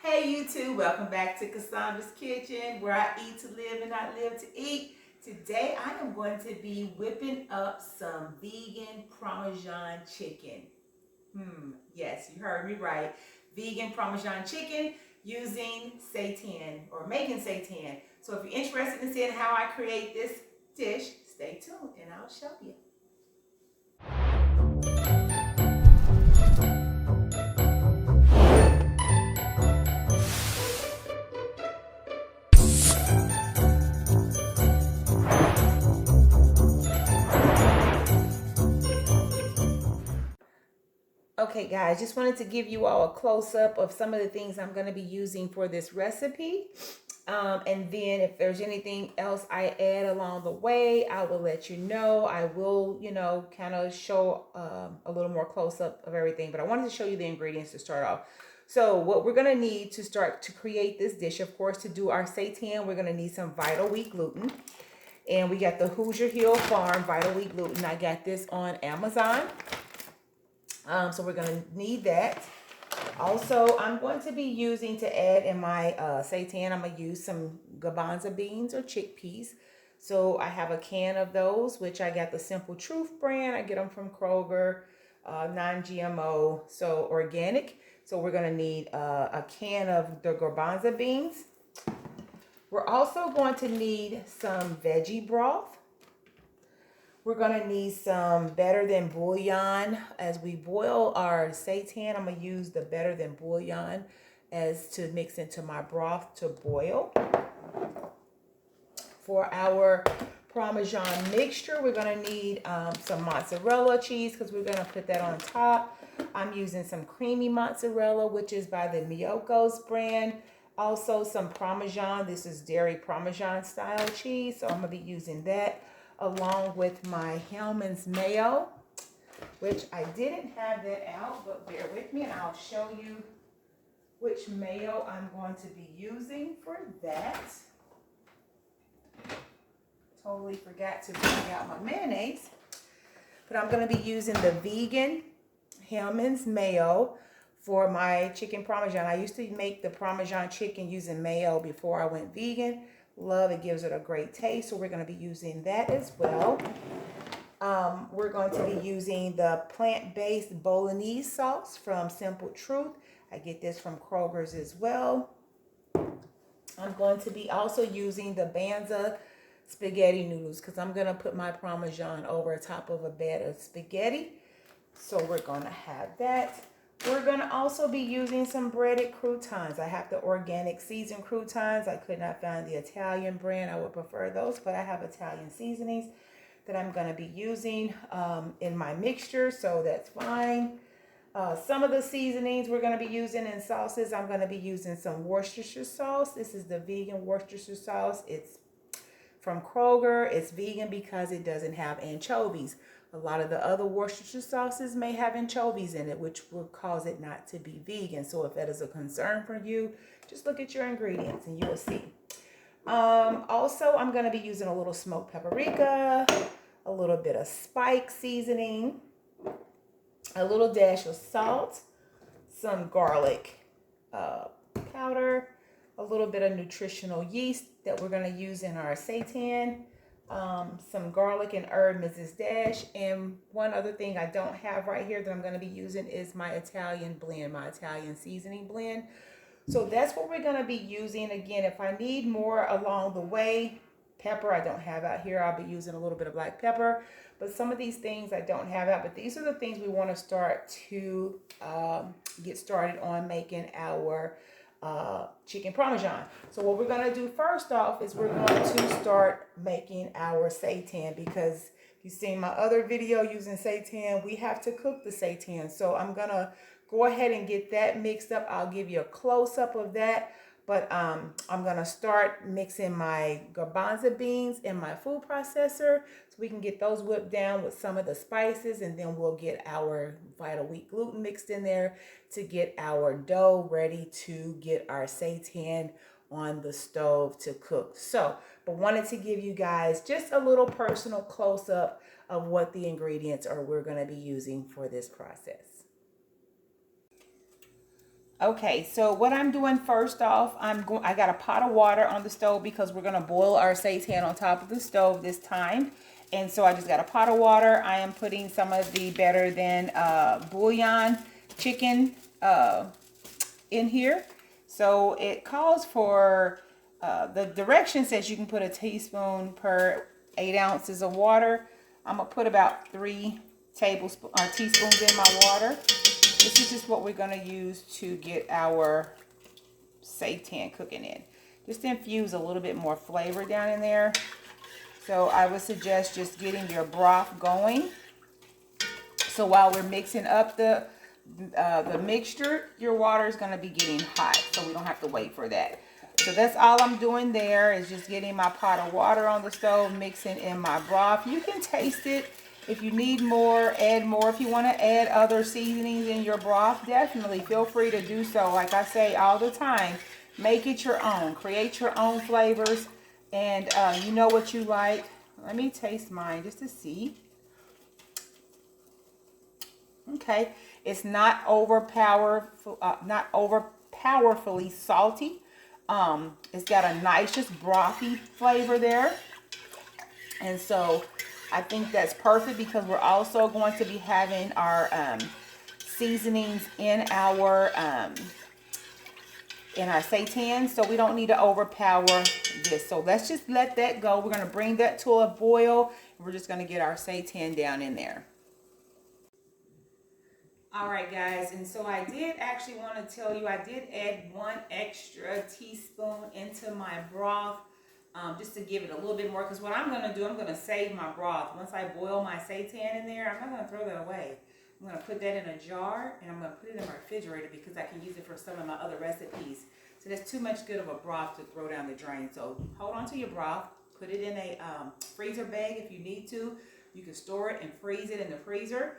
Hey YouTube, welcome back to Cassandra's Kitchen, where I eat to live and not live to eat. Today I am going to be whipping up some vegan Parmesan chicken. Yes, you heard me right. Vegan Parmesan chicken using seitan or making seitan. So if you're interested in seeing how I create this dish, stay tuned and I'll show you. Okay guys, just wanted to give you all a close-up of some of the things I'm going to be using for this recipe. And then if there's anything else I add along the way, I will let you know. I will, kind of show a little more close-up of everything. But I wanted to show you the ingredients to start off. So what we're going to need to start to create this dish, of course, to do our seitan, we're going to need some Vital Wheat gluten. And we got the Hoosier Hill Farm Vital Wheat gluten. I got this on Amazon. So we're going to need that. Also, I'm going to be using to add in my seitan, I'm going to use some Banza beans or chickpeas. So I have a can of those, which I got the Simple Truth brand. I get them from Kroger, non-GMO, so organic. So we're going to need a can of the Banza beans. We're also going to need some veggie broth. We're going to need some Better Than Bouillon. As we boil our seitan, I'm going to use the Better Than Bouillon as to mix into my broth to boil. For our Parmesan mixture, we're going to need some mozzarella cheese because we're going to put that on top. I'm using some creamy mozzarella, which is by the Miyoko's brand. Also some Parmesan. This is dairy Parmesan style cheese, so I'm going to be using that, along with my Hellmann's Mayo, which I didn't have that out, but bear with me and I'll show you which mayo I'm going to be using for that. Totally forgot to bring out my mayonnaise, but I'm going to be using the vegan Hellmann's Mayo for my chicken Parmesan. I used to make the Parmesan chicken using mayo before I went vegan. Love it, gives it a great taste, so we're going to be using that as well. We're going to be using the plant-based Bolognese sauce from Simple Truth. I get this from Kroger's as well. I'm going to be also using the Banza spaghetti noodles because I'm going to put my Parmesan over top of a bed of spaghetti. So we're going to have that. We're going to also be using some breaded croutons. I have the organic seasoned croutons. I could not find the Italian brand. I would prefer those, but I have Italian seasonings that I'm going to be using in my mixture, so that's fine. Some of the seasonings we're going to be using in sauces, I'm going to be using some Worcestershire sauce. This is the vegan Worcestershire sauce. It's from Kroger. It's vegan because it doesn't have anchovies. A lot of the other Worcestershire sauces may have anchovies in it, which will cause it not to be vegan. So if that is a concern for you, just look at your ingredients and you will see. Also, I'm going to be using a little smoked paprika, a little bit of Spike seasoning, a little dash of salt, some garlic powder, a little bit of nutritional yeast that we're going to use in our seitan. Some garlic and herb Mrs. Dash, and one other thing I don't have right here that I'm going to be using is my Italian blend, my Italian seasoning blend. So that's what we're going to be using. Again, if I need more along the way, pepper I don't have out here, I'll be using a little bit of black pepper, but some of these things I don't have out, but these are the things we want to start to get started on making our chicken Parmesan. So what we're going to do first off is we're going to start making our seitan, because you've seen my other video using seitan, we have to cook the seitan. So I'm going to go ahead and get that mixed up. I'll give you a close-up of that, but I'm going to start mixing my garbanzo beans in my food processor so we can get those whipped down with some of the spices, and then we'll get our Vital Wheat gluten mixed in there to get our dough ready to get our seitan on the stove to cook. So, but wanted to give you guys just a little personal close-up of what the ingredients are we're going to be using for this process. Okay, so what I'm doing first off, I got a pot of water on the stove because we're gonna boil our seitan on top of the stove this time. And so I just got a pot of water. I am putting some of the better than bouillon chicken in here. So it calls for, the direction says you can put a teaspoon per 8 ounces of water. I'm gonna put about 3 teaspoons in my water. This is just what we're gonna use to get our seitan cooking in. Just to infuse a little bit more flavor down in there. So I would suggest just getting your broth going. So while we're mixing up the mixture, your water is gonna be getting hot, so we don't have to wait for that. So that's all I'm doing there, is just getting my pot of water on the stove, mixing in my broth. You can taste it. If you need more, add more. If you want to add other seasonings in your broth, definitely feel free to do so. Like I say all the time, make it your own. Create your own flavors, and you know what you like. Let me taste mine just to see. Okay, it's not overpowerfully salty. It's got a nice, just brothy flavor there, and so I think that's perfect because we're also going to be having our seasonings in our seitan, so we don't need to overpower this. So let's just let that go. We're going to bring that to a boil. We're just going to get our seitan down in there. All right, guys, and so I did actually want to tell you, I did add 1 extra teaspoon into my broth, just to give it a little bit more, because what I'm going to do, I'm going to save my broth. Once I boil my seitan in there, I'm not going to throw that away. I'm going to put that in a jar, and I'm going to put it in my refrigerator because I can use it for some of my other recipes. So that's too much good of a broth to throw down the drain. So hold on to your broth. Put it in a freezer bag if you need to. You can store it and freeze it in the freezer.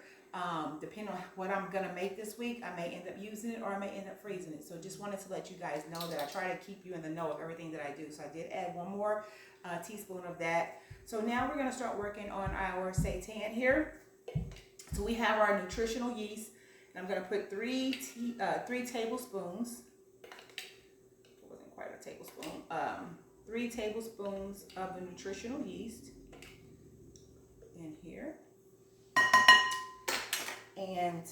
Depending on what I'm going to make this week, I may end up using it or I may end up freezing it. So just wanted to let you guys know that I try to keep you in the know of everything that I do. So I did add 1 more teaspoon of that. So now we're going to start working on our seitan here. So we have our nutritional yeast, and I'm going to put 3 tablespoons. It wasn't quite a tablespoon. 3 tablespoons of the nutritional yeast in here. And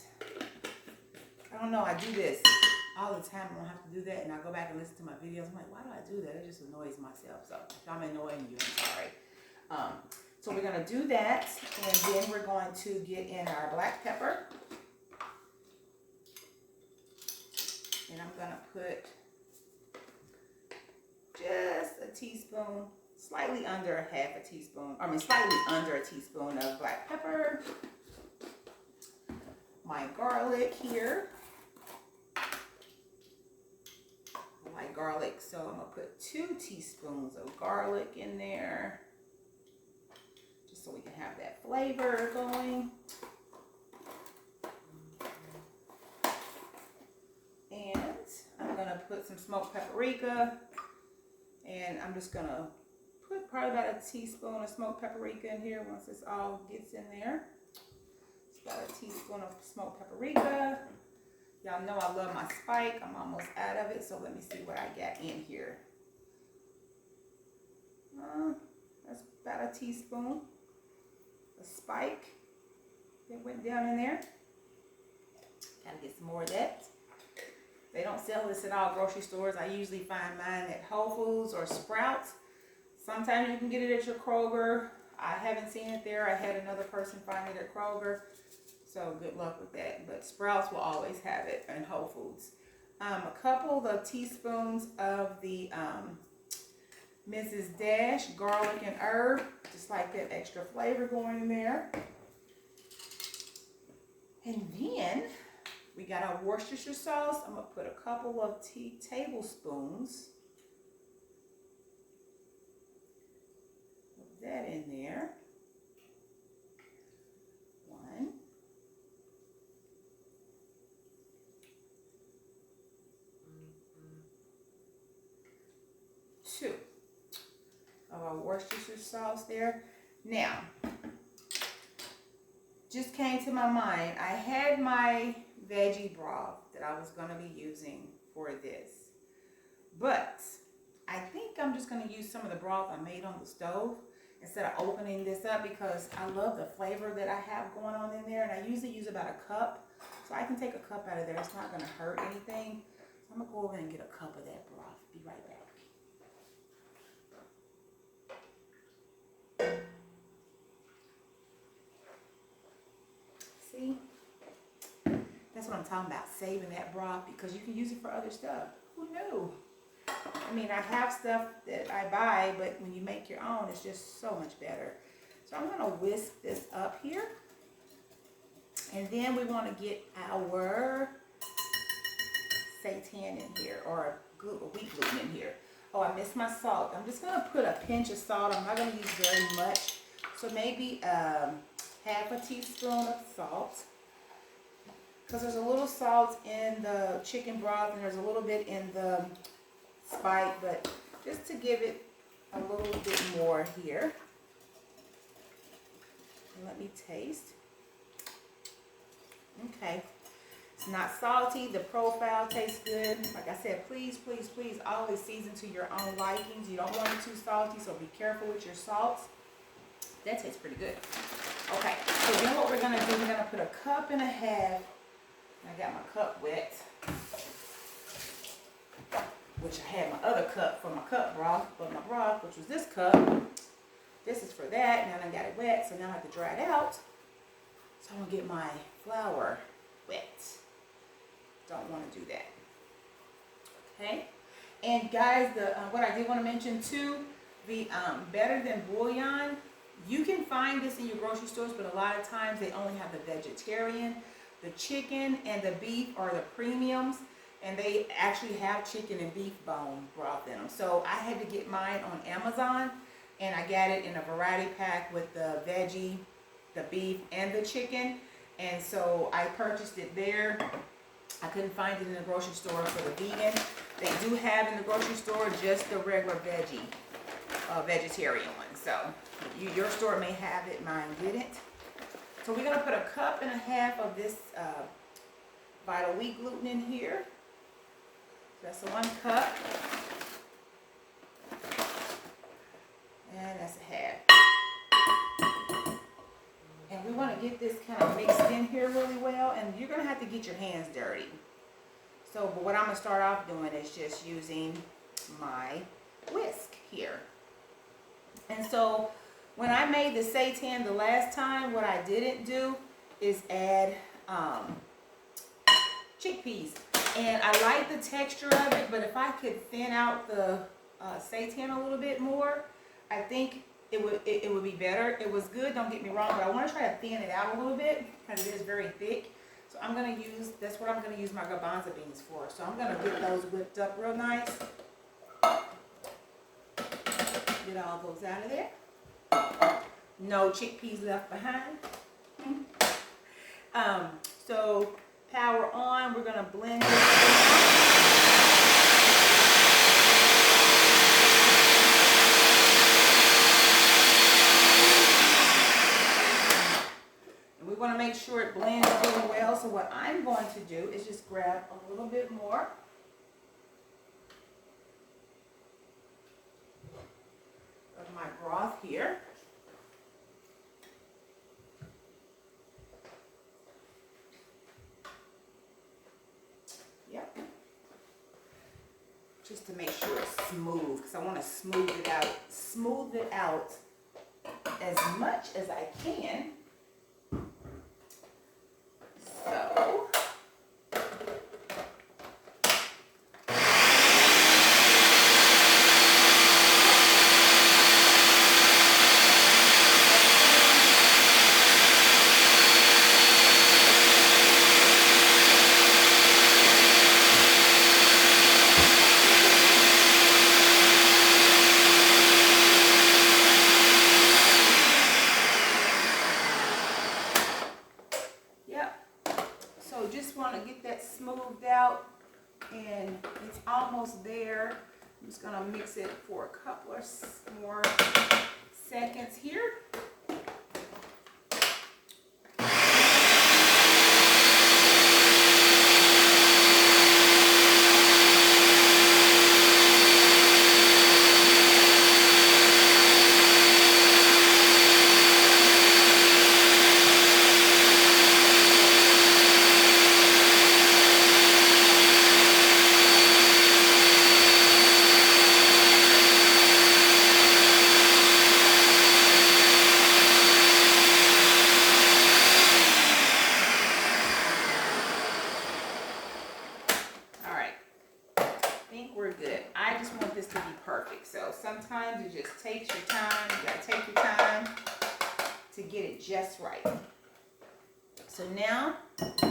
I don't know, I do this all the time. I don't have to do that, and I go back and listen to my videos. I'm like, why do I do that? It just annoys myself. So if I'm annoying you, I'm sorry. So we're going to do that, and then we're going to get in our black pepper. And I'm going to put just a teaspoon, slightly under a teaspoon of black pepper. My garlic here. I like garlic, so I'm going to put 2 teaspoons of garlic in there, just so we can have that flavor going. And I'm going to put some smoked paprika, and I'm just going to put probably about a teaspoon of smoked paprika in here once this all gets in there. About a teaspoon of smoked paprika. Y'all know I love my Spike. I'm almost out of it, so let me see what I got in here. That's about a teaspoon of Spike that went down in there. Gotta get some more of that. They don't sell this at all grocery stores. I usually find mine at Whole Foods or Sprouts. Sometimes you can get it at your Kroger. I haven't seen it there. I had another person find it at Kroger. So good luck with that. But Sprouts will always have it in Whole Foods. A couple of teaspoons of the Mrs. Dash garlic and herb. Just like that extra flavor going in there. And then we got our Worcestershire sauce. I'm going to put a couple of tablespoons of that in there. 1. 2 of our Worcestershire sauce there. Now, just came to my mind, I had my veggie broth that that I was going to be using for this. But I think I'm just going to use some of the broth I made on the stove instead of opening this up, because I love the flavor that I have going on in there. And I usually use about a cup. So I can take a cup out of there. It's not going to hurt anything. So I'm going to go over and get a cup of that broth. Be right back. See? That's what I'm talking about, saving that broth, because you can use it for other stuff. Who knew? I mean, I have stuff that I buy, but when you make your own, it's just so much better. So I'm going to whisk this up here. And then we want to get our seitan in here, or wheat gluten in here. Oh, I missed my salt. I'm just going to put a pinch of salt. I'm not going to use very much. So maybe half a teaspoon of salt. Because there's a little salt in the chicken broth and there's a little bit in the spike, but just to give it a little bit more here. And let me taste. Okay. It's not salty. The profile tastes good. Like I said, please, please, please always season to your own likings. You don't want it too salty, so be careful with your salts. That tastes pretty good. Okay, so then what we're going to do, we're going to put a cup and a half. I got my cup wet, which I had my other cup for my cup broth, but my broth, which was this cup, this is for that. Now I got it wet, so now I have to dry it out. So I'm going to get my flour wet. Don't want to do that. Okay, and guys, what I did want to mention too, the Better Than Bullion, you can find this in your grocery stores, but a lot of times they only have the vegetarian. The chicken and the beef are the premiums, and they actually have chicken and beef bone broth in them. So I had to get mine on Amazon, and I got it in a variety pack with the veggie, the beef, and the chicken. And so I purchased it there. I couldn't find it in the grocery store for the vegan. They do have in the grocery store just the regular veggie, vegetarian one. So your store may have it, mine didn't. So we're going to put a cup and a half of this vital wheat gluten in here. That's 1 cup. And that's a half. And we want to get this kind of mixed in here really well. And you're going to have to get your hands dirty. So, but what I'm going to start off doing is just using my whisk here. And so when I made the seitan the last time, what I didn't do is add chickpeas. And I like the texture of it, but if I could thin out the seitan a little bit more, I think it would be better. It was good, don't get me wrong, but I want to try to thin it out a little bit because it is very thick. So I'm going to use, that's what I'm going to use my Banza beans for. So I'm going to get those whipped up real nice. Get all those out of there. No chickpeas left behind. So power on, we're going to blend this. We want to make sure it blends really well. So what I'm going to do is just grab a little bit more of my broth here. Yep. Just to make sure it's smooth, because I want to smooth it out as much as I can. So, just want to get that smoothed out, and it's almost there. I'm just going to mix it for a couple of more seconds here. think we're good. I just want this to be perfect. So sometimes it just takes your time. You gotta take your time to get it just right. So now I'm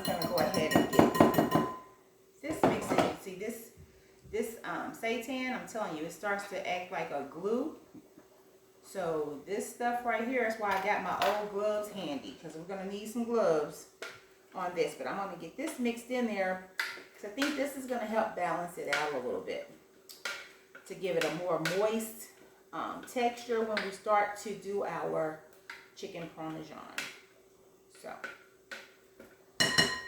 gonna go ahead and get this mixed in. See this seitan, I'm telling you, it starts to act like a glue. So this stuff right here is why I got my old gloves handy, because we're gonna need some gloves on this. But I'm gonna get this mixed in there because I think this is gonna help balance it out a little bit to give it a more moist texture when we start to do our chicken parmesan. So,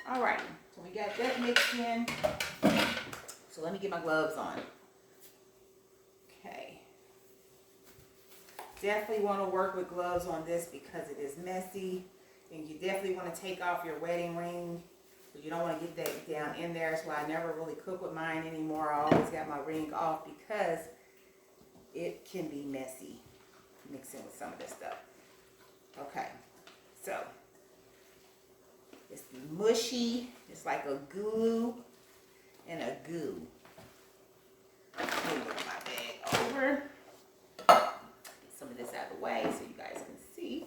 alrighty, so we got that mixed in. So let me get my gloves on. Okay. Definitely want to work with gloves on this because it is messy. And you definitely want to take off your wedding ring. So you don't want to get that down in there. That's why I never really cook with mine anymore. I always got my ring off because it can be messy mixing with some of this stuff. Okay. So it's mushy. It's like a glue and a goo. Let me move my bag over. Get some of this out of the way so you guys can see.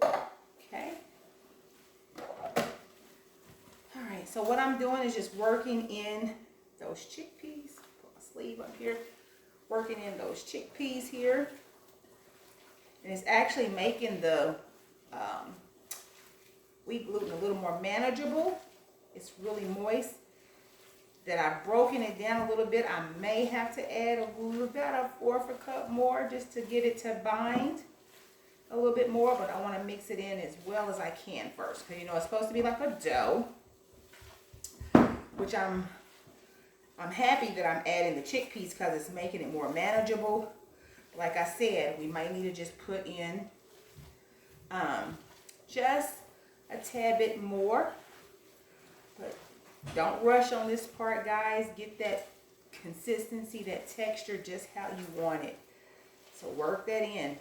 Okay. All right. So what I'm doing is just working in those chickpeas. Put my sleeve up here. Working in those chickpeas here. And it's actually making the wheat gluten a little more manageable. It's really moist. That I've broken it down a little bit. I may have to add about a 1/4 cup more just to get it to bind a little bit more, but I want to mix it in as well as I can first, because you know it's supposed to be like a dough, which I'm happy that I'm adding the chickpeas because it's making it more manageable. Like I said, we might need to just put in just a tad bit more, but don't rush on this part, guys. Get that consistency, that texture, just how you want it. So work that in.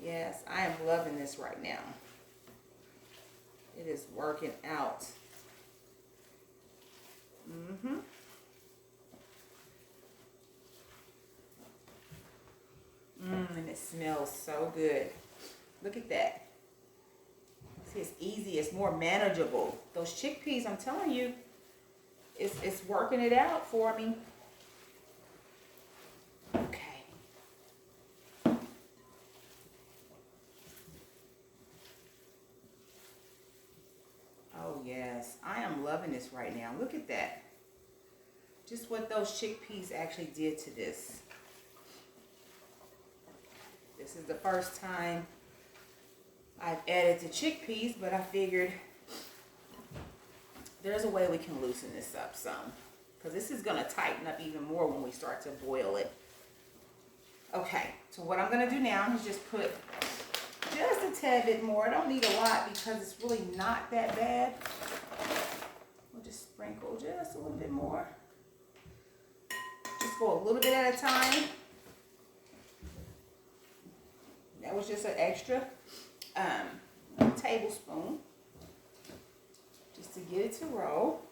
Yes, I am loving this right now. It is working out. And it smells so good. Look at that. See, it's easy. It's more manageable. Those chickpeas, I'm telling you, it's working it out for me. Okay. Oh, yes. I am loving this right now. Look at that. Just what those chickpeas actually did to this. This is the first time I've added the chickpeas, but I figured there's a way we can loosen this up some, because this is going to tighten up even more when we start to boil it. Okay, so what I'm going to do now is just put just a tad bit more. I don't need a lot because it's really not that bad. We'll just sprinkle just a little bit more. Just go a little bit at a time. That was just an extra tablespoon just to get it to roll.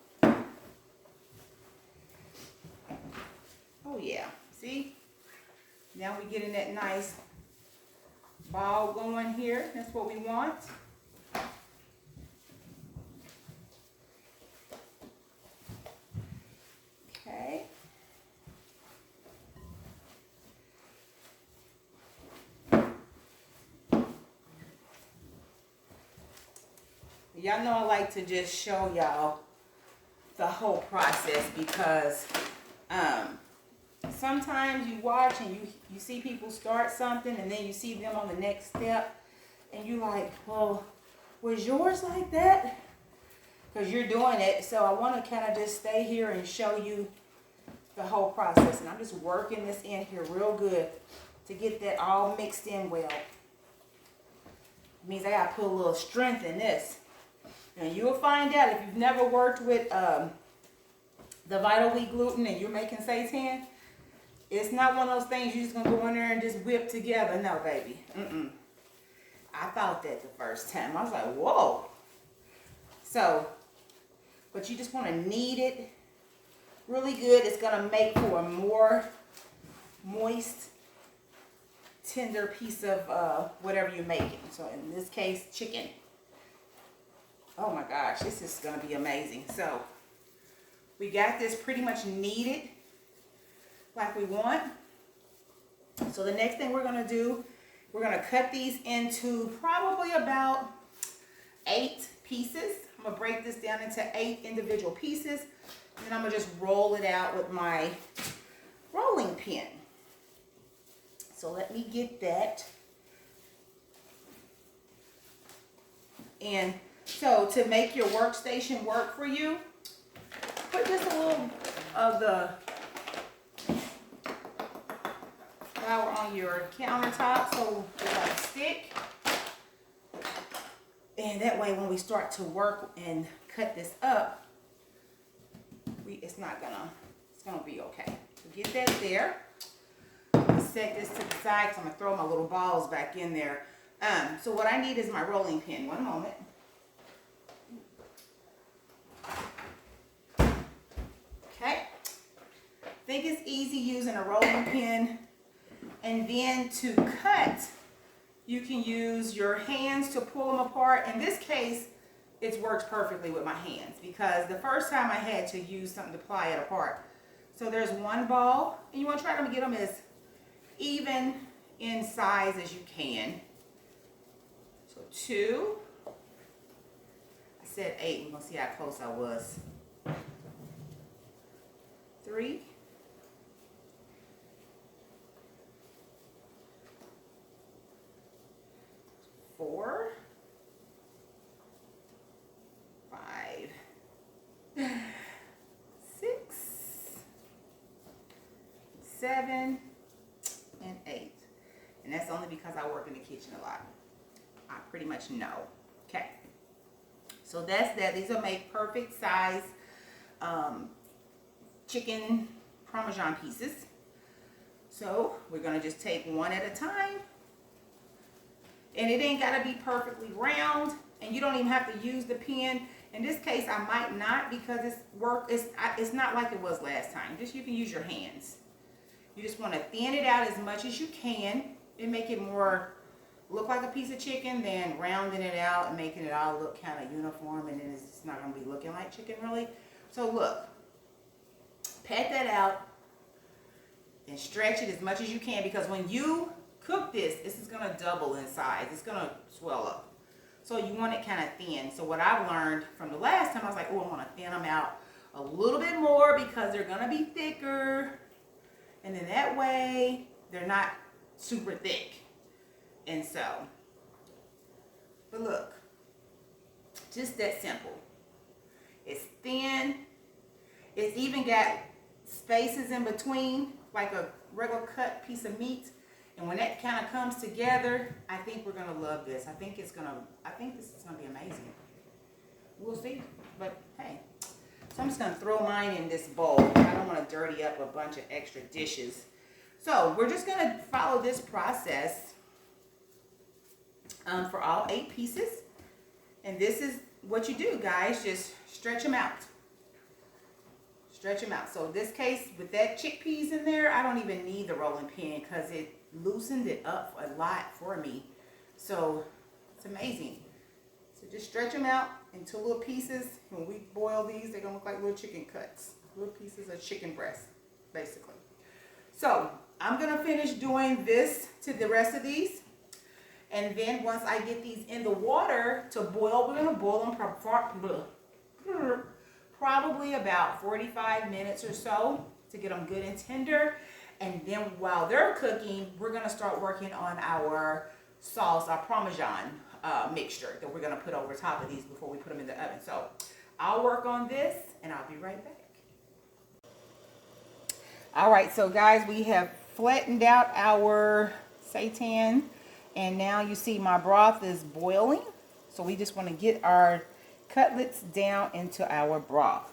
Oh yeah, see? Now we're getting that nice ball going here. That's what we want. Okay. Y'all know I like to just show y'all the whole process because sometimes you watch and you see people start something and then you see them on the next step and you like, well, was yours like that? Because you're doing it. So I want to kind of just stay here and show you the whole process. And I'm just working this in here real good to get that all mixed in well. It means I got to put a little strength in this. And you'll find out if you've never worked with the Vital Wheat gluten and you're making seitan, it's not one of those things you're just going to go in there and just whip together. No, baby. I thought that the first time. I was like, whoa. So, but you just want to knead it really good. It's going to make for a more moist, tender piece of whatever you're making. So in this case, chicken. Oh my gosh, this is going to be amazing. So we got this pretty much kneaded like we want. So the next thing we're going to do, we're going to cut these into probably about 8 pieces. I'm going to break this down into 8 individual pieces. And then I'm going to just roll it out with my rolling pin. So let me get that. And so to make your workstation work for you, put just a little of the flour on your countertop so it won't stick. And that way when we start to work and cut this up, it's gonna be okay. So get that there. Set this to the side because I'm gonna throw my little balls back in there. So what I need is my rolling pin. One moment. Okay. I think it's easy using a rolling pin. And then to cut, you can use your hands to pull them apart. In this case, it works perfectly with my hands because the first time I had to use something to pry it apart. So there's one ball, and you want to try to get them as even in size as you can. So 2. I said 8. We're going to see how close I was. 3. 4. 5. 6. 7. And 8. And that's only because I work in the kitchen a lot. I pretty much know. Okay. So that's that. These will make perfect size chicken Parmesan pieces. So we're going to just take one at a time. And it ain't got to be perfectly round. And you don't even have to use the pen. In this case, I might not because it's not like it was last time. Just you can use your hands. You just want to thin it out as much as you can and make it more look like a piece of chicken than rounding it out and making it all look kind of uniform, and then it's just not going to be looking like chicken really. So look, pat that out and stretch it as much as you can because when you cook this is going to double in size. It's going to swell up. So you want it kind of thin. So what I've learned from the last time, I was like, oh, I want to thin them out a little bit more because they're going to be thicker. And then that way, they're not super thick. And so, but look, just that simple. It's thin. It's even got spaces in between, like a regular cut piece of meat. And when that kind of comes together, I think we're going to love this. I think this is going to be amazing. We'll see. But hey. So I'm just going to throw mine in this bowl. I don't want to dirty up a bunch of extra dishes. So we're just going to follow this process for all 8 pieces. And this is what you do, guys. Just stretch them out. Stretch them out. So in this case, with that chickpeas in there, I don't even need the rolling pin because it loosened it up a lot for me. So it's amazing. So just stretch them out into little pieces. When we boil these, they're going to look like little chicken cuts. Little pieces of chicken breast, basically. So I'm going to finish doing this to the rest of these. And then once I get these in the water to boil, we're going to boil them probably about 45 minutes or so to get them good and tender. And then while they're cooking, we're going to start working on our sauce, our Parmesan mixture that we're going to put over top of these before we put them in the oven. So I'll work on this and I'll be right back. All right, so guys, we have flattened out our seitan, and now you see my broth is boiling. So we just want to get our cutlets down into our broth.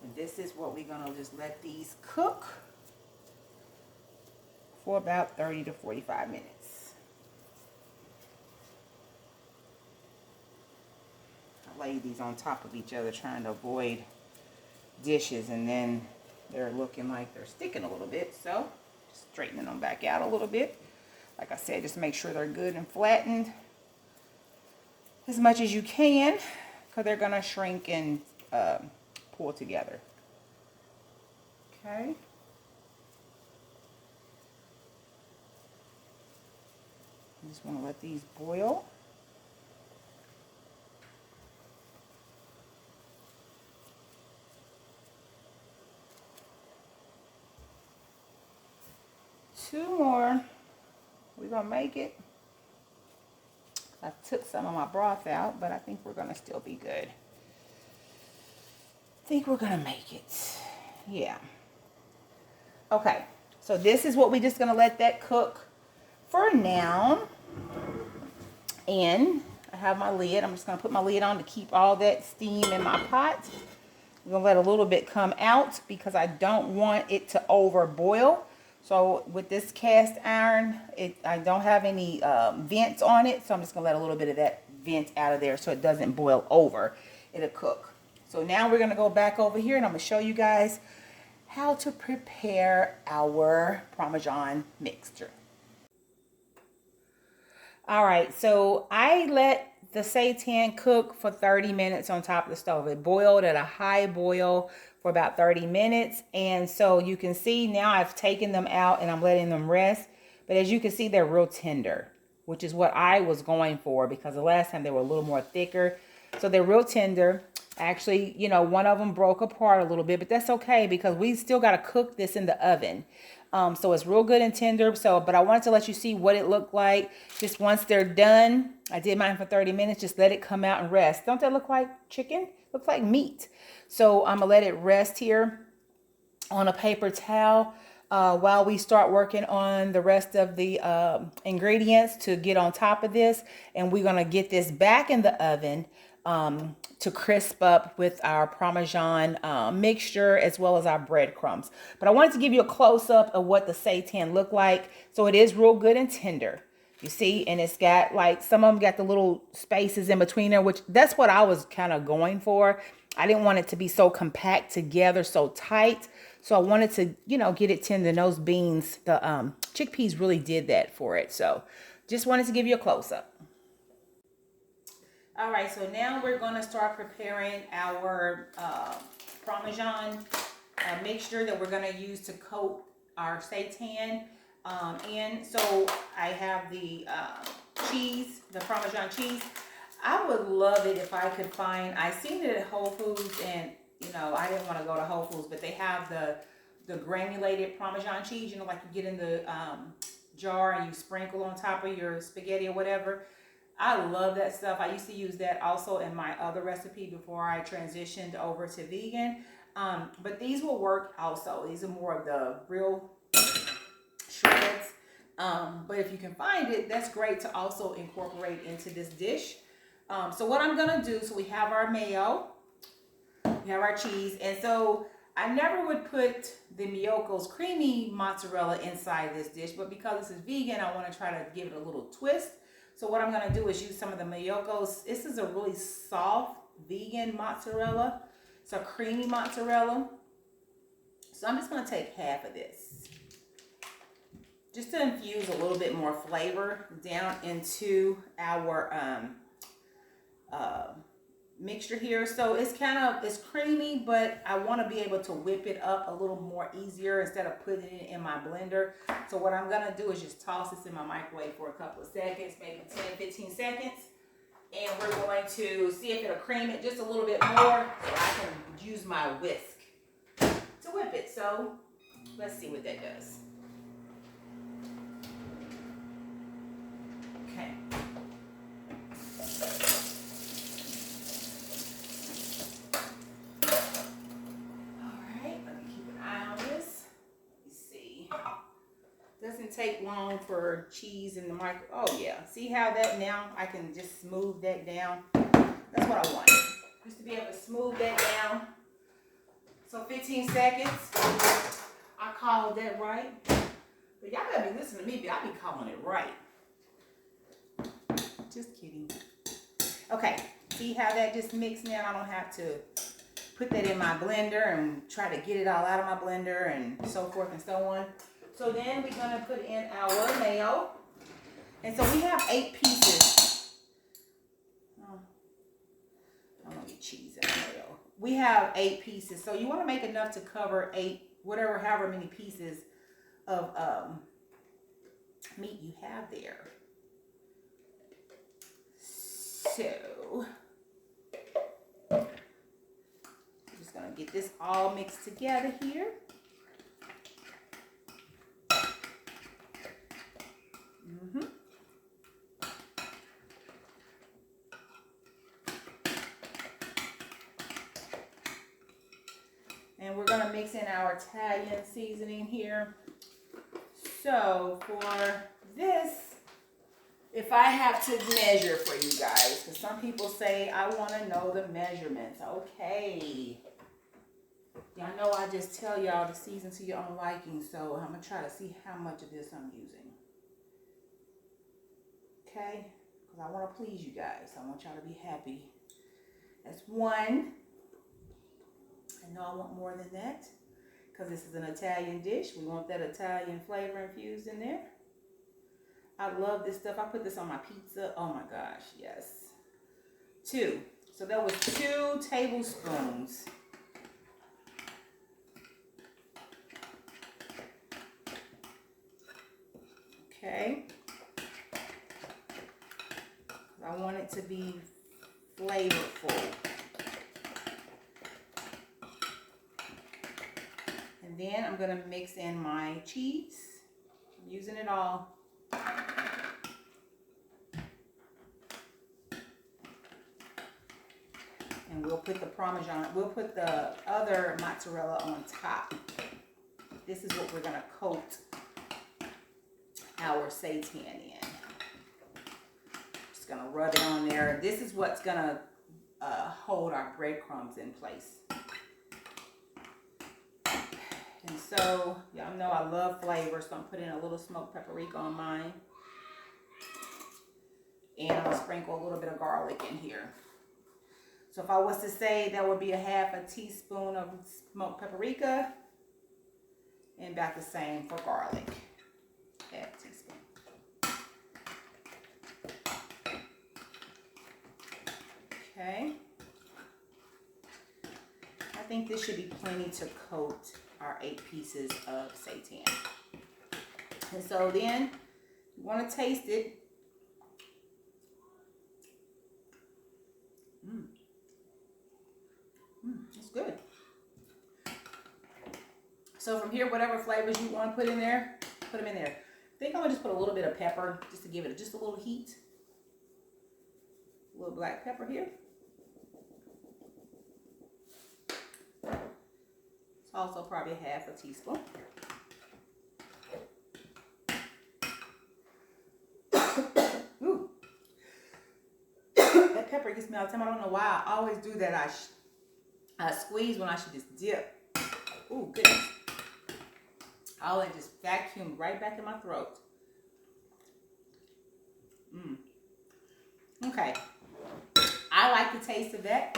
And this is what we're going to just let these cook for about 30 to 45 minutes. lay these on top of each other trying to avoid dishes, and then they're looking like they're sticking a little bit. So just straightening them back out a little bit. Like I said, just make sure they're good and flattened as much as you can, because they're gonna shrink and pull together. Okay. I just want to let these boil. Two more. We're gonna make it. I took some of my broth out, but I think we're gonna still be good. I think we're gonna make it. Yeah. Okay, so this is what we're just gonna let that cook for now. And I have my lid. I'm just gonna put my lid on to keep all that steam in my pot. I'm gonna let a little bit come out because I don't want it to overboil. So with this cast iron, I don't have any vents on it, so I'm just gonna let a little bit of that vent out of there so it doesn't boil over. It'll cook. So now we're gonna go back over here and I'm gonna show you guys how to prepare our Parmesan mixture. All right, so I let the seitan cook for 30 minutes on top of the stove. It boiled at a high boil for about 30 minutes. And so you can see now I've taken them out and I'm letting them rest. But as you can see, they're real tender, which is what I was going for because the last time they were a little more thicker. So they're real tender. Actually, you know, one of them broke apart a little bit, but that's okay because we still got to cook this in the oven. So it's real good and tender. But I wanted to let you see what it looked like. Just once they're done, I did mine for 30 minutes. Just let it come out and rest. Don't that look like chicken? Looks like meat. So I'm gonna let it rest here on a paper towel while we start working on the rest of the ingredients to get on top of this. And we're gonna get this back in the oven to crisp up with our Parmesan mixture as well as our breadcrumbs. But I wanted to give you a close-up of what the seitan looked like. So it is real good and tender. You see, and it's got like, some of them got the little spaces in between there, which that's what I was kind of going for. I didn't want it to be so compact together, so tight. So I wanted to, you know, get it tender. And those beans, the chickpeas really did that for it. So just wanted to give you a close-up. All right, so now we're going to start preparing our Parmesan mixture that we're going to use to coat our seitan. And so I have the cheese, the Parmesan cheese. I would love it if I could find, I seen it at Whole Foods, and you know, I didn't want to go to Whole Foods, but they have the granulated Parmesan cheese, you know, like you get in the jar and you sprinkle on top of your spaghetti or whatever. I love that stuff. I used to use that also in my other recipe before I transitioned over to vegan. But these will work also. These are more of the real shreds. But if you can find it, that's great to also incorporate into this dish. So what I'm gonna do, so we have our mayo, we have our cheese, and so I never would put the Miyoko's creamy mozzarella inside this dish, but because this is vegan, I want to try to give it a little twist. So what I'm gonna do is use some of the Miyoko's. This is a really soft vegan mozzarella. It's a creamy mozzarella. So I'm just gonna take half of this, just to infuse a little bit more flavor down into our mixture here. So it's it's creamy, but I want to be able to whip it up a little more easier instead of putting it in my blender. So what I'm gonna do is just toss this in my microwave for a couple of seconds, maybe 10-15 seconds, and we're going to see if it'll cream it just a little bit more so I can use my whisk to whip it. So let's see what that does. Okay. Doesn't take long for cheese in the micro. Oh yeah, see how that now I can just smooth that down. That's what I want. Just to be able to smooth that down. So 15 seconds. I called that right. But y'all gotta be listening to me, but I be calling it right. Just kidding. Okay, see how that just mixed now? I don't have to put that in my blender and try to get it all out of my blender and so forth and so on. So then we're gonna put in our mayo. And so we have 8 pieces. Oh, I don't need cheese in the mayo. We have 8 pieces. So you wanna make enough to cover 8, however many pieces of meat you have there. So, I'm just gonna get this all mixed together here. And we're gonna mix in our Italian seasoning here. So for this, if I have to measure for you guys, because some people say, I want to know the measurements. Okay. Y'all know I just tell y'all to season to your own liking, so I'm going to try to see how much of this I'm using. Okay? Because I want to please you guys. I want y'all to be happy. That's 1. I know I want more than that, because this is an Italian dish. We want that Italian flavor infused in there. I love this stuff. I put this on my pizza. Oh my gosh, yes. 2. So that was 2 tablespoons. Okay. I want it to be flavorful. And then I'm going to mix in my cheese. I'm using it all. And we'll put the Parmesan, we'll put the other mozzarella on top. This is what we're going to coat our seitan in. Just going to rub it on there. This is what's going to hold our breadcrumbs in place. And so, y'all know I love flavor, so I'm putting a little smoked paprika on mine. And I'm going to sprinkle a little bit of garlic in here. So if I was to say, that would be a half a teaspoon of smoked paprika. And about the same for garlic. Half a teaspoon. Okay. I think this should be plenty to coat our 8 pieces of seitan. And so then, you want to taste it. It's good. So from here, whatever flavors you want to put in there, put them in there. I think I'm going to just put a little bit of pepper just to give it just a little heat. A little black pepper here. It's also probably half a teaspoon. Ooh. That pepper gets me all the time. I don't know why. I always do that. I squeeze when I should just dip. Ooh, goodness. All that just vacuumed right back in my throat. Okay. I like the taste of that.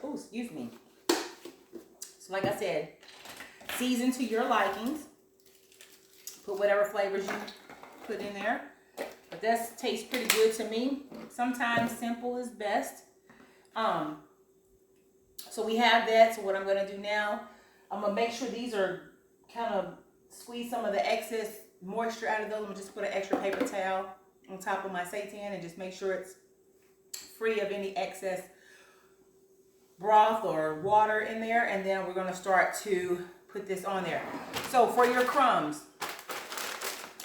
Ooh, excuse me. So like I said, season to your likings. Put whatever flavors you put in there. But that tastes pretty good to me. Sometimes simple is best. So we have that. So what I'm going to do now, I'm going to make sure these are kind of squeeze some of the excess moisture out of those. I'm going to just put an extra paper towel on top of my seitan and just make sure it's free of any excess broth or water in there. And then we're going to start to put this on there. So for your crumbs,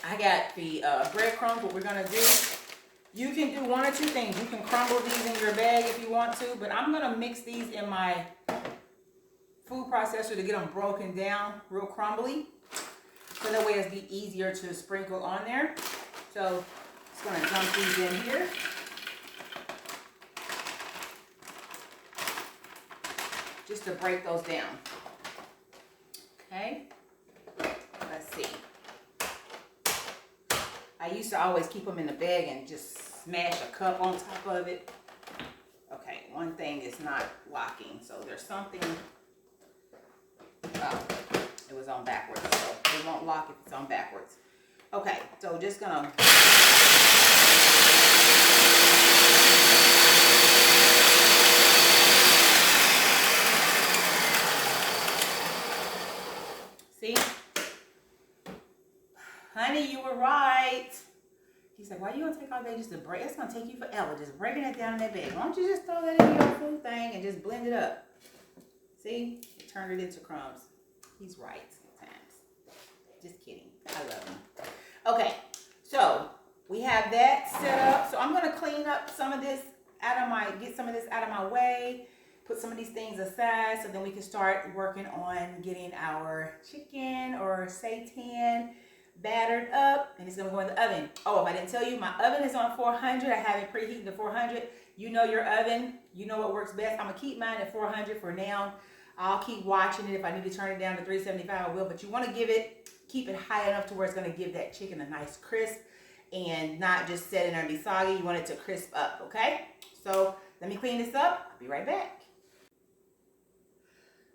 I got the breadcrumbs. What we're going to do, you can do one or two things. You can crumble these in your bag if you want to, but I'm going to mix these in my food processor to get them broken down real crumbly. So that way it's be easier to sprinkle on there. So just going to dump these in here. Just to break those down. Okay. Let's see. I used to always keep them in the bag and just smash a cup on top of it. one thing is not locking. So there's something, oh, it was on backwards. So it won't lock if it's on backwards. Okay, so just gonna. See? Honey, you were right. He's like, why you gonna take all day just to break? It's gonna take you forever just breaking it down in that bag. Why don't you just throw that in your food thing and just blend it up? See? It turned it into crumbs. He's right sometimes. Just kidding. I love him. Okay, so we have that set up. So I'm gonna clean up some of this get some of this out of my way. Put some of these things aside so then we can start working on getting our chicken or seitan battered up, and it's gonna go in the oven. Oh, if I didn't tell you, my oven is on 400. I have it preheated to 400. You know your oven, you know what works best. I'm gonna keep mine at 400 for now. I'll keep watching it. If I need to turn it down to 375, I will, but you wanna keep it high enough to where it's gonna give that chicken a nice crisp and not just set it and be soggy. You want it to crisp up, okay? So let me clean this up. I'll be right back.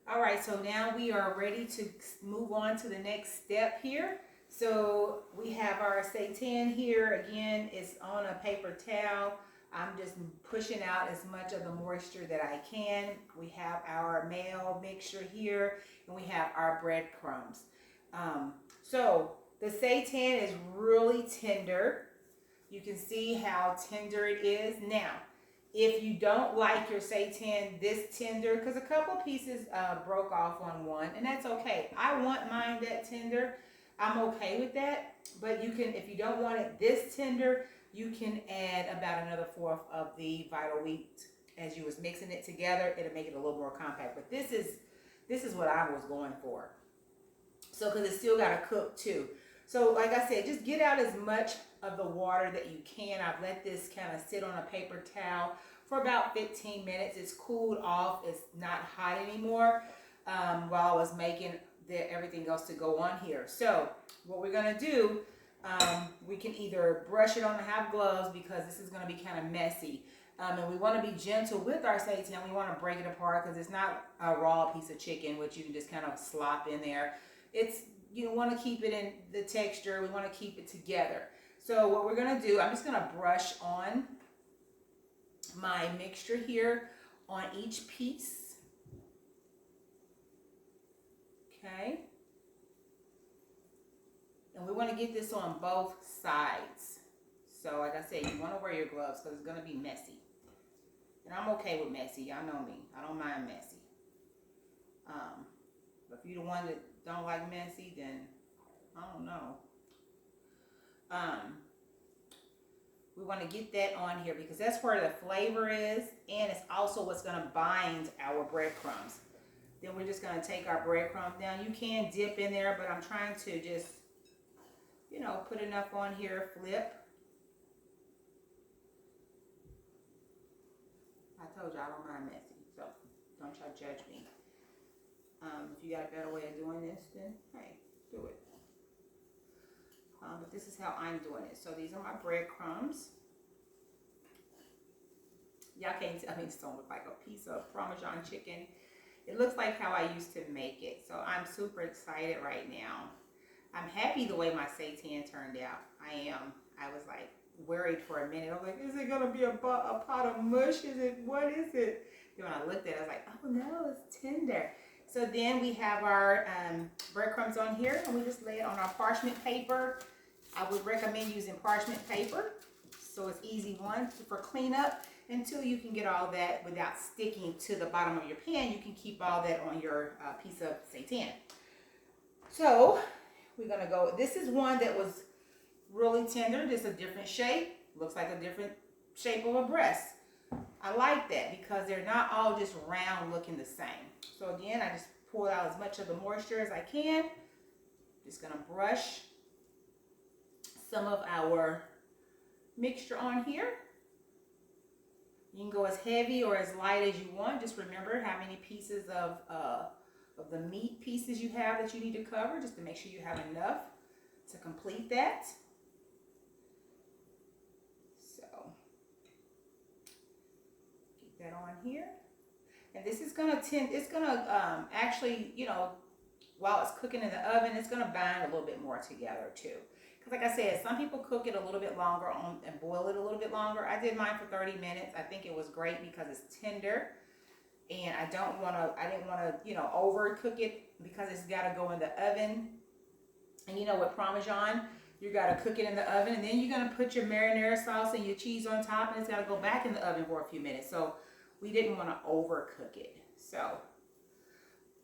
All right, so now we are ready to move on to the next step here. So we have our seitan here. Again, it's on a paper towel. I'm just pushing out as much of the moisture that I can. We have our Mayo mixture here, and we have our breadcrumbs. So the seitan is really tender. You can see how tender it is. Now, if you don't like your seitan this tender, because a couple pieces broke off on one, and that's okay. I want mine that tender. I'm okay with that. But you can, if you don't want it this tender, you can add about another 1/4 of the vital wheat as you was mixing it together. It'll make it a little more compact. But this is what I was going for. So, because it's still got to cook too. So, like I said, just get out as much of the water that you can. I've let this kind of sit on a paper towel for about 15 minutes. It's cooled off. It's not hot anymore while I was making everything else to go on here. So, what we're going to do, we can either brush it on and have gloves because this is going to be kind of messy. And we want to be gentle with our seitan. We want to break it apart because it's not a raw piece of chicken, which you can just kind of slop in there. You want to keep it in the texture. We want to keep it together. So what we're going to do, I'm just going to brush on my mixture here on each piece. Okay. And we want to get this on both sides. So like I said, you want to wear your gloves because it's going to be messy. And I'm okay with messy. Y'all know me. I don't mind messy. But if you're the one that don't like messy, then I don't know. We want to get that on here because that's where the flavor is, and it's also what's going to bind our breadcrumbs. Then we're just going to take our breadcrumbs down. You can dip in there, but I'm trying to just, put enough on here, flip. I told you I don't mind messy, so don't try to judge me. If you got a better way of doing this, then hey, do it. But this is how I'm doing it. So these are my breadcrumbs. Y'all can't tell me this don't look like a piece of Parmesan chicken. It looks like how I used to make it. So I'm super excited right now. I'm happy the way my seitan turned out. I am. I was like worried for a minute. I was like, is it gonna be a pot of mush? What is it? Then when I looked at it, I was like, oh no, it's tender. So then we have our breadcrumbs on here, and we just lay it on our parchment paper. I would recommend using parchment paper, so it's easy for cleanup. Until you can get all that without sticking to the bottom of your pan, you can keep all that on your piece of seitan. So we're gonna go. This is one that was really tender, just a different shape. Looks like a different shape of a breast. I like that because they're not all just round looking the same. So again, I just pull out as much of the moisture as I can. Just gonna brush some of our mixture on here. You can go as heavy or as light as you want. Just remember how many pieces of the meat pieces you have that you need to cover, just to make sure you have enough to complete that. So Get that on here. And this is gonna actually, you know, while it's cooking in the oven, it's gonna bind a little bit more together too. Because like I said, some people cook it a little bit longer and boil it a little bit longer. I did mine for 30 minutes. I think it was great because it's tender. And I didn't want to, you know, overcook it because it's got to go in the oven. And you know, with Parmesan, you got to cook it in the oven. And then you're going to put your marinara sauce and your cheese on top. And it's got to go back in the oven for a few minutes. So we didn't want to overcook it. So,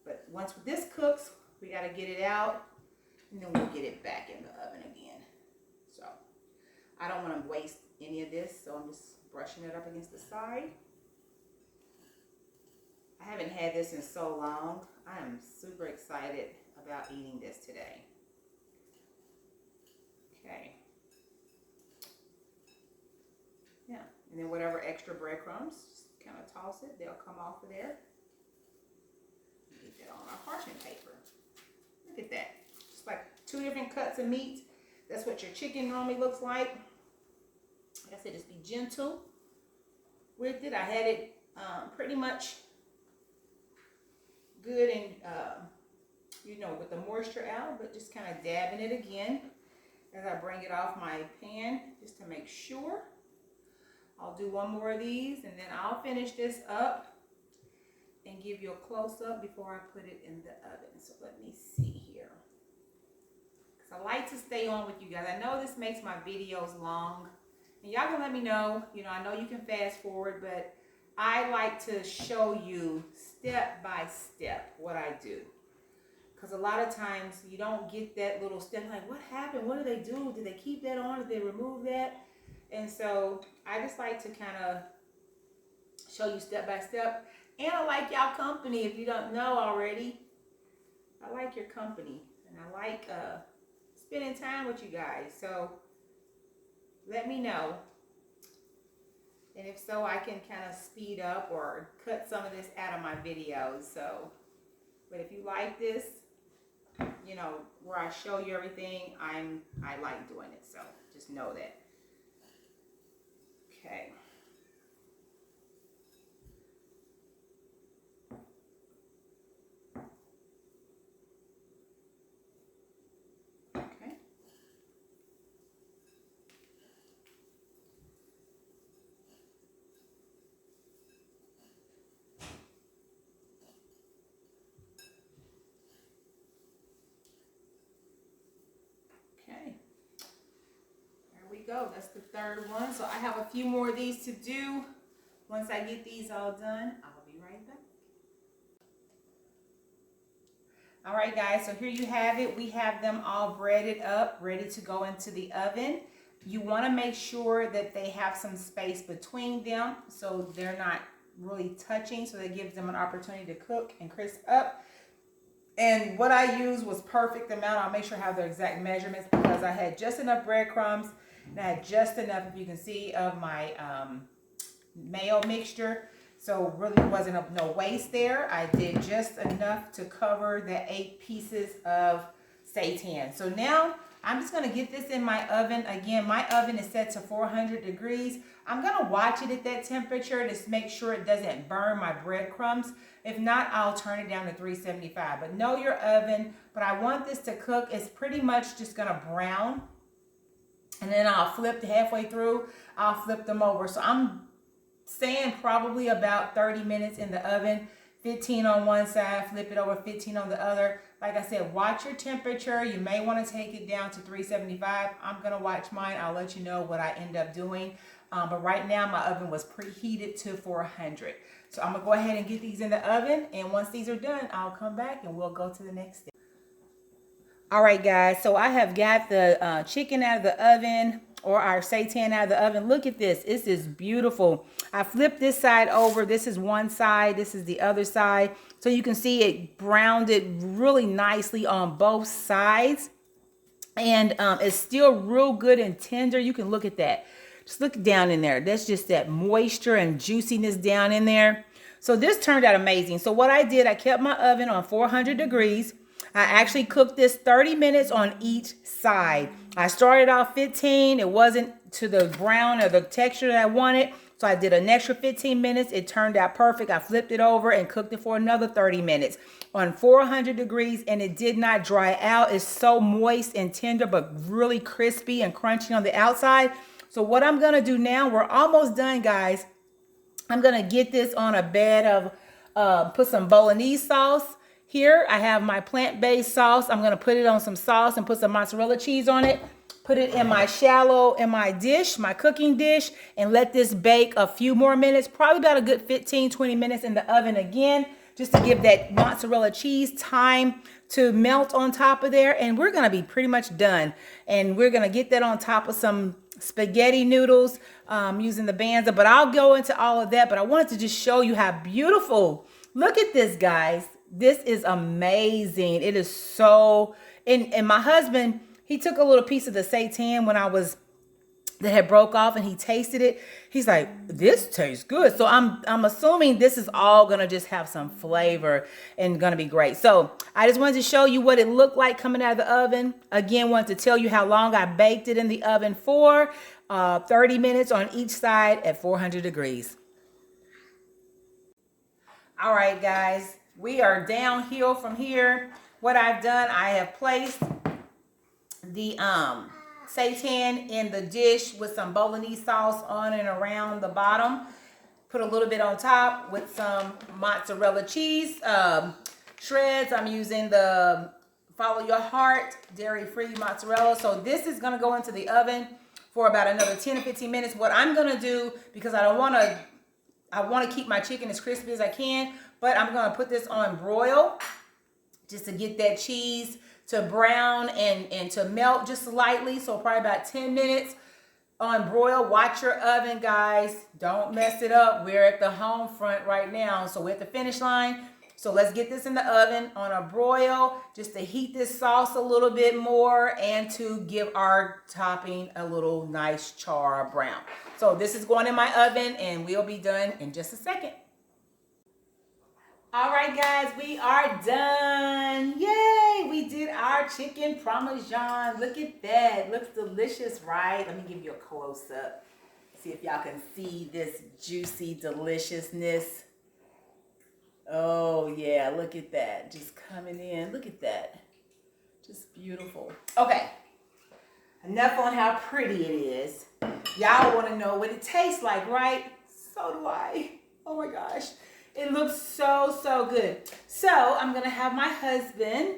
but once this cooks, we got to get it out. And then we'll get it back in the oven again. So I don't want to waste any of this. So I'm just brushing it up against the side. I haven't had this in so long. I am super excited about eating this today. Okay. Yeah, and then whatever extra breadcrumbs, just kind of toss it. They'll come off of there. Get that on our parchment paper. Look at that. Just like 2 different cuts of meat. That's what your chicken normally looks like. Like I said, just be gentle with it. I had it pretty much good and you know, with the moisture out, but just kind of dabbing it again as I bring it off my pan just to make sure. I'll do one more of these and then I'll finish this up and give you a close-up before I put it in the oven. So let me see here, because I like to stay on with you guys. I know this makes my videos long, and y'all can let me know. You know, I know you can fast forward, but I like to show you step by step what I do. Because a lot of times you don't get that little step, like what happened? What did they do? Did they keep that on? Did they remove that? And so I just like to kind of show you step by step. And I like y'all company. If you don't know already, I like your company. And I like spending time with you guys. So let me know. And if so, I can kind of speed up or cut some of this out of my videos. So, but if you like this, you know, where I show you everything, I like doing it. So just know that. Okay. Go. That's the third one. So I have a few more of these to do. Once I get these all done, I'll be right back. All right, guys, so here you have it. We have them all breaded up, ready to go into the oven. You want to make sure that they have some space between them so they're not really touching, so that gives them an opportunity to cook and crisp up. And what I used was perfect amount. I'll make sure I have the exact measurements because I had just enough breadcrumbs. And I had just enough, if you can see, of my mayo mixture. So really wasn't no waste there. I did just enough to cover the 8 pieces of seitan. So now I'm just going to get this in my oven. Again, my oven is set to 400 degrees. I'm going to watch it at that temperature to make sure it doesn't burn my breadcrumbs. If not, I'll turn it down to 375. But know your oven. But I want this to cook. It's pretty much just going to brown. And then I'll flip halfway through, I'll flip them over. So I'm saying probably about 30 minutes in the oven, 15 on one side, flip it over, 15 on the other. Like I said, watch your temperature. You may want to take it down to 375. I'm going to watch mine. I'll let you know what I end up doing. But right now my oven was preheated to 400. So I'm going to go ahead and get these in the oven. And once these are done, I'll come back and we'll go to the next step. All right, guys, so I have got the chicken out of the oven, or our seitan out of the oven. Look at this. This is beautiful. I flipped this side over. This is one side. This is the other side. So you can see it browned it really nicely on both sides. And it's still real good and tender. You can look at that. Just look down in there. That's just that moisture and juiciness down in there. So this turned out amazing. So what I did, I kept my oven on 400 degrees. I actually cooked this 30 minutes on each side. I started off 15. It wasn't to the brown or the texture that I wanted. So I did an extra 15 minutes. It turned out perfect. I flipped it over and cooked it for another 30 minutes on 400 degrees, and it did not dry out. It's so moist and tender, but really crispy and crunchy on the outside. So what I'm gonna do now, we're almost done, guys. I'm gonna get this on a bed of, put some Bolognese sauce. Here, I have my plant-based sauce. I'm gonna put it on some sauce and put some mozzarella cheese on it. Put it in my dish, my cooking dish, and let this bake a few more minutes, probably about a good 15, 20 minutes in the oven again, just to give that mozzarella cheese time to melt on top of there. And we're gonna be pretty much done. And we're gonna get that on top of some spaghetti noodles using the Banza, but I'll go into all of that. But I wanted to just show you how beautiful. Look at this, guys. This is amazing. It is so, and my husband, he took a little piece of the seitan that had broke off, and he tasted it. He's like, this tastes good. So I'm assuming this is all gonna just have some flavor and gonna be great. So I just wanted to show you what it looked like coming out of the oven. Again, wanted to tell you how long I baked it in the oven for, 30 minutes on each side at 400 degrees. All right, guys, we are downhill from here. What I've done, I have placed the seitan in the dish with some Bolognese sauce on and around the bottom. Put a little bit on top with some mozzarella cheese shreds. I'm using the Follow Your Heart dairy-free mozzarella. So this is gonna go into the oven for about another 10 to 15 minutes. What I'm gonna do, because I wanna keep my chicken as crispy as I can, but I'm gonna put this on broil just to get that cheese to brown and to melt just slightly. So probably about 10 minutes on broil. Watch your oven, guys. Don't mess it up. We're at the home front right now. So we're at the finish line. So let's get this in the oven on a broil just to heat this sauce a little bit more and to give our topping a little nice char brown. So this is going in my oven and we'll be done in just a second. All right, guys, we are done. Yay! We did our chicken parmesan. Look at that. Looks delicious, right? Let me give you a close-up. See if y'all can see this juicy deliciousness. Oh, yeah, look at that. Just coming in. Look at that. Just beautiful. Okay, enough on how pretty it is. Y'all want to know what it tastes like, right? So do I. Oh, my gosh. It looks so, so good. So I'm going to have my husband,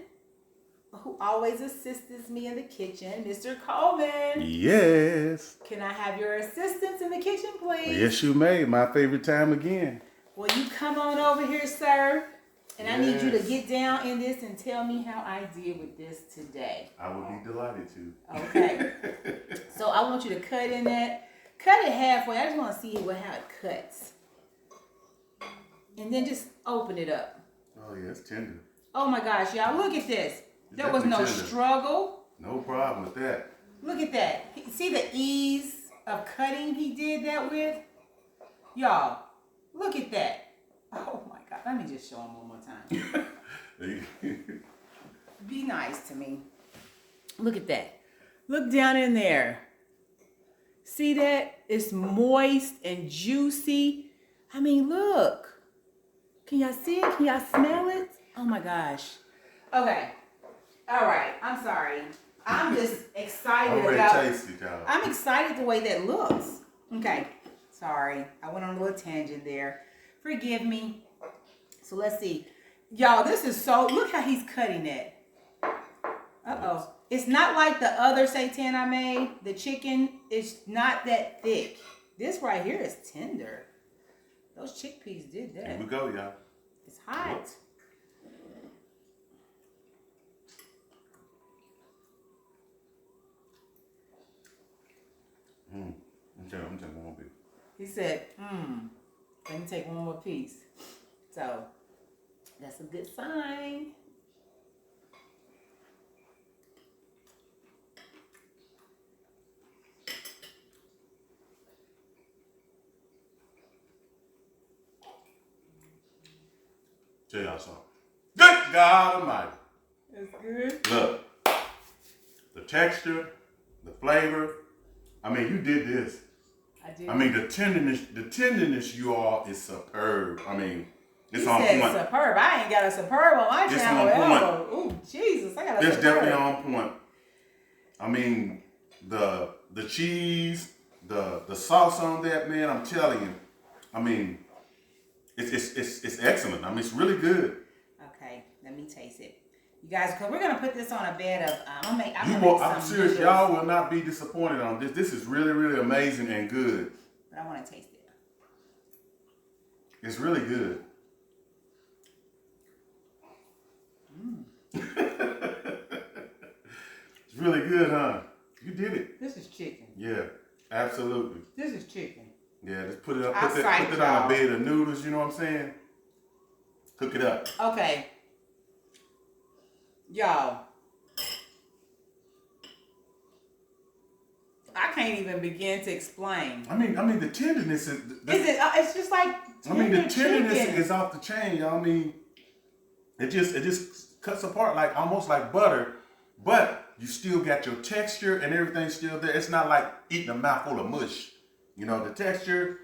who always assists me in the kitchen, Mr. Coleman. Yes. Can I have your assistance in the kitchen, please? Yes, you may. My favorite time again. Well, you come on over here, sir. And yes. I need you to get down in this and tell me how I did with this today. I would be delighted to. Okay. So I want you to cut in that. Cut it halfway. I just want to see how it cuts. And then just open it up. Oh, yeah, it's tender. Oh my gosh, y'all, look at this. There was no struggle. No problem with that. Look at that. See the ease of cutting he did that with? Y'all, look at that. Oh my God, let me just show him one more time. Be nice to me. Look at that. Look down in there. See that? It's moist and juicy. I mean, look. Can y'all see it? Can y'all smell it? Oh my gosh. Okay. All right. I'm sorry. I'm just excited about it. I'm excited the way that looks. Okay. Sorry. I went on a little tangent there. Forgive me. So let's see. Y'all, this is so, look how he's cutting it. Uh-oh. It's not like the other seitan I made. The chicken is not that thick. This right here is tender. Those chickpeas did that. Here we go, y'all. It's hot. I'm taking one more piece. He said, let me take one more piece. So, that's a good sign. Tell y'all something. Good God Almighty. That's good. Look, the texture, the flavor. I mean, you did this. I do. I mean, the tenderness, you all, is superb. I mean, it's you on said point. superb. I ain't got a superb on my It's channel. on point. Ooh, Jesus, I got a It's superb. definitely on point. I mean, the cheese, the sauce on that, man, I'm telling you. I mean, it's excellent. I mean, it's really good. Okay, let me taste it. You guys, because we're going to put this on a bed of, I'm serious, y'all will not be disappointed on this. This is really, really amazing and good. But I want to taste it. It's really good. It's really good, huh? You did it. This is chicken. Yeah, absolutely. This is chicken. Yeah, just put it up. I Put it psyched on y'all. a bed of noodles. You know what I'm saying? Cook it up. Okay. Y'all. I can't even begin to explain. I mean, the tenderness is. It's just like The tenderness chicken. is off the chain, y'all. I mean, it just cuts apart like almost like butter, but you still got your texture and everything's still there. It's not like eating a mouthful of mush. You know, the texture,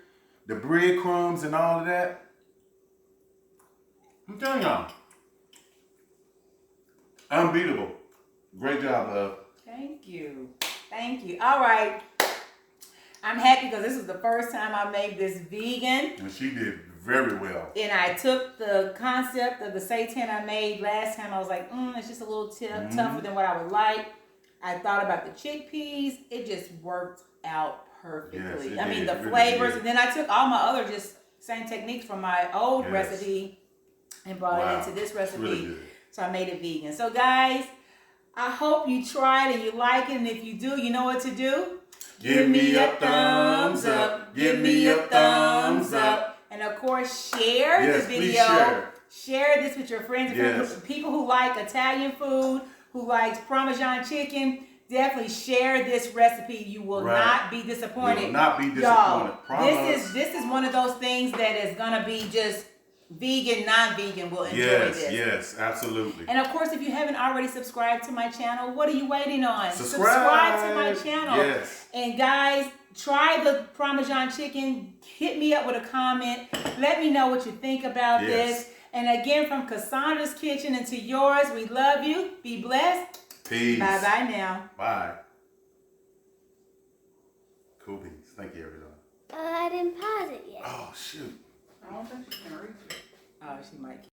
the breadcrumbs and all of that. I'm telling y'all. Unbeatable. Great job, love. Thank you. Thank you. All right. I'm happy because this is the first time I made this vegan. And she did very well. And I took the concept of the seitan I made last time. I was like, it's just a little tougher than what I would like. I thought about the chickpeas. It just worked out perfectly. Yes, I mean, the really flavors. did. And then I took all my other just same techniques from my old recipe and brought it into this recipe. Really good. So I made it vegan. So guys, I hope you tried and you like it. And if you do, you know what to do. Give me a thumbs up. Give me a thumbs up. And of course, share Yes, this please video. share. Share this with your friends and Yes. people who like Italian food, who likes Parmesan chicken. Definitely share this recipe. You will not be disappointed. You will not be disappointed. Y'all, Promise. this is one of those things that is gonna be just vegan, non-vegan will enjoy this. Yes, absolutely. And of course, if you haven't already subscribed to my channel, what are you waiting on? Subscribe to my channel. Yes. And guys, try the Parmesan chicken. Hit me up with a comment. Let me know what you think about this. And again, from Cassandra's kitchen and to yours, we love you. Be blessed. Peace. Bye-bye now. Bye. Cool beans. Thank you, everyone. I didn't pause it yet. Oh, shoot. I don't think she can reach it. Oh, she might.